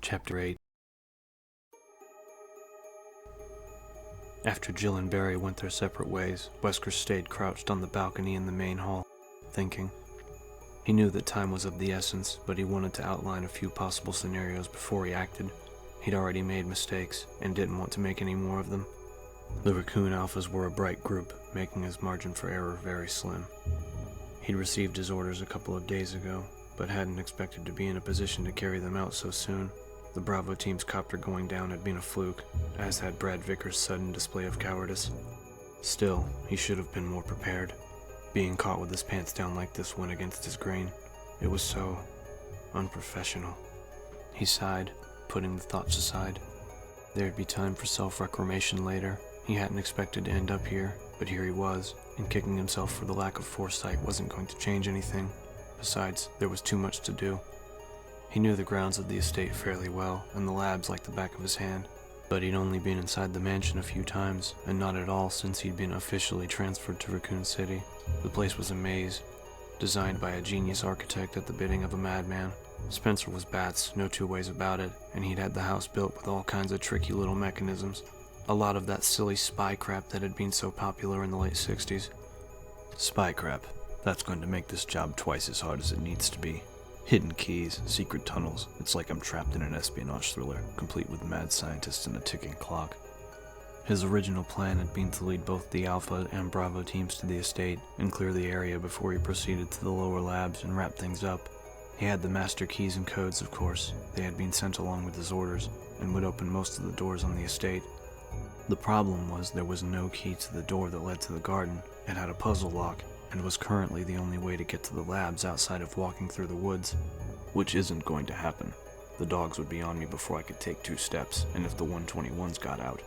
Chapter 8. After Jill and Barry went their separate ways, Wesker stayed crouched on the balcony in the main hall, thinking. He knew that time was of the essence, but he wanted to outline a few possible scenarios before he acted. He'd already made mistakes, and didn't want to make any more of them. The Raccoon Alphas were a bright group, making his margin for error very slim. He'd received his orders a couple of days ago, but hadn't expected to be in a position to carry them out so soon. The Bravo team's copter going down had been a fluke, as had Brad Vickers' sudden display of cowardice. Still, he should have been more prepared. Being caught with his pants down like this went against his grain. It was so unprofessional. He sighed, putting the thoughts aside. There'd be time for self-reclamation later. He hadn't expected to end up here, but here he was, and kicking himself for the lack of foresight wasn't going to change anything. Besides, there was too much to do. He knew the grounds of the estate fairly well, and the labs like the back of his hand, but he'd only been inside the mansion a few times, and not at all since he'd been officially transferred to Raccoon City. The place was a maze, designed by a genius architect at the bidding of a madman. Spencer was bats, no two ways about it, and he'd had the house built with all kinds of tricky little mechanisms. A lot of that silly spy crap that had been so popular in the late 60s. Spy crap. That's going to make this job twice as hard as it needs to be. Hidden keys, secret tunnels. It's like I'm trapped in an espionage thriller, complete with mad scientists and a ticking clock. His original plan had been to lead both the Alpha and Bravo teams to the estate and clear the area before he proceeded to the lower labs and wrap things up. He had the master keys and codes, of course. They had been sent along with his orders, and would open most of the doors on the estate. The problem was there was no key to the door that led to the garden. It had a puzzle lock, and was currently the only way to get to the labs outside of walking through the woods. Which isn't going to happen. The dogs would be on me before I could take 2 steps, and if the 121s got out.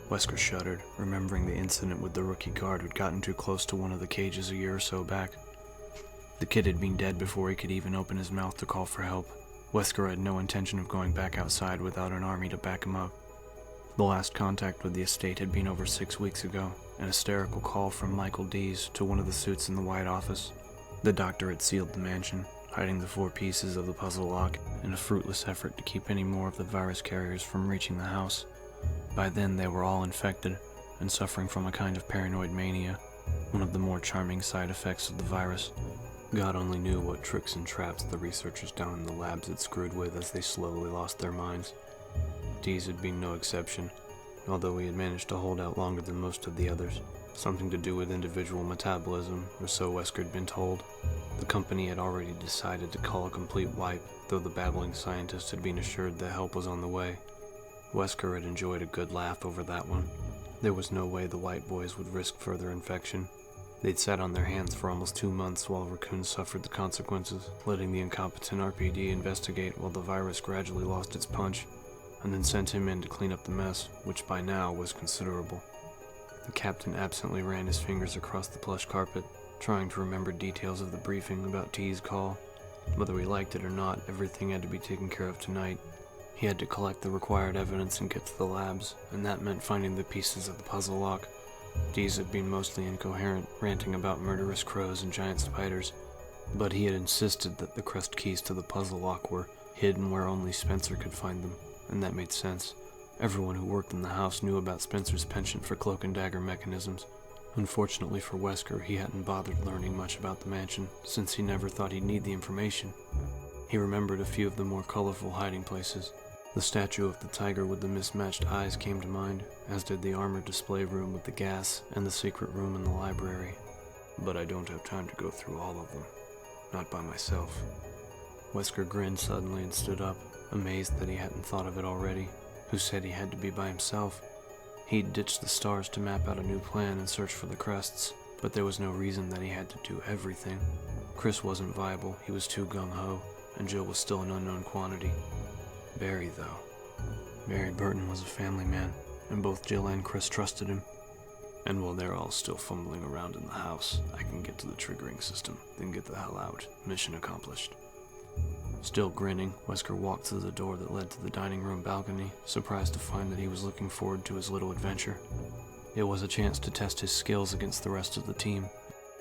Wesker shuddered, remembering the incident with the rookie guard who'd gotten too close to one of the cages a year or so back. The kid had been dead before he could even open his mouth to call for help. Wesker had no intention of going back outside without an army to back him up. The last contact with the estate had been over 6 weeks ago, an hysterical call from Michael Dees to one of the suits in the White Office. The doctor had sealed the mansion, hiding the 4 pieces of the puzzle lock in a fruitless effort to keep any more of the virus carriers from reaching the house. By then they were all infected, and suffering from a kind of paranoid mania, one of the more charming side effects of the virus. God only knew what tricks and traps the researchers down in the labs had screwed with as they slowly lost their minds. Dees had been no exception, although he had managed to hold out longer than most of the others. Something to do with individual metabolism, or so Wesker had been told. The company had already decided to call a complete wipe, though the babbling scientist had been assured that help was on the way. Wesker had enjoyed a good laugh over that one. There was no way the White Boys would risk further infection. They'd sat on their hands for almost 2 months while Raccoon suffered the consequences, letting the incompetent RPD investigate while the virus gradually lost its punch, and then sent him in to clean up the mess, which by now was considerable. The captain absently ran his fingers across the plush carpet, trying to remember details of the briefing about T's call. Whether he liked it or not, everything had to be taken care of tonight. He had to collect the required evidence and get to the labs, and that meant finding the pieces of the puzzle lock. Dees had been mostly incoherent, ranting about murderous crows and giant spiders, but he had insisted that the crest keys to the puzzle lock were hidden where only Spencer could find them, and that made sense. Everyone who worked in the house knew about Spencer's penchant for cloak and dagger mechanisms. Unfortunately for Wesker, he hadn't bothered learning much about the mansion, since he never thought he'd need the information. He remembered a few of the more colorful hiding places. The statue of the tiger with the mismatched eyes came to mind, as did the armored display room with the gas and the secret room in the library. But I don't have time to go through all of them. Not by myself. Wesker grinned suddenly and stood up, amazed that he hadn't thought of it already. Who said he had to be by himself? He'd ditched the stars to map out a new plan and search for the crests, but there was no reason that he had to do everything. Chris wasn't viable, he was too gung-ho, and Jill was still an unknown quantity. Barry, though. Barry Burton was a family man, and both Jill and Chris trusted him. And while they're all still fumbling around in the house, I can get to the triggering system, then get the hell out. Mission accomplished. Still grinning, Wesker walked to the door that led to the dining room balcony, surprised to find that he was looking forward to his little adventure. It was a chance to test his skills against the rest of the team,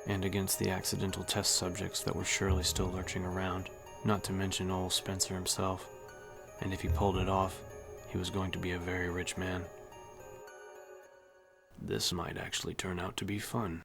and against the accidental test subjects that were surely still lurching around, not to mention old Spencer himself. and if he pulled it off, he was going to be a very rich man. This might actually turn out to be fun.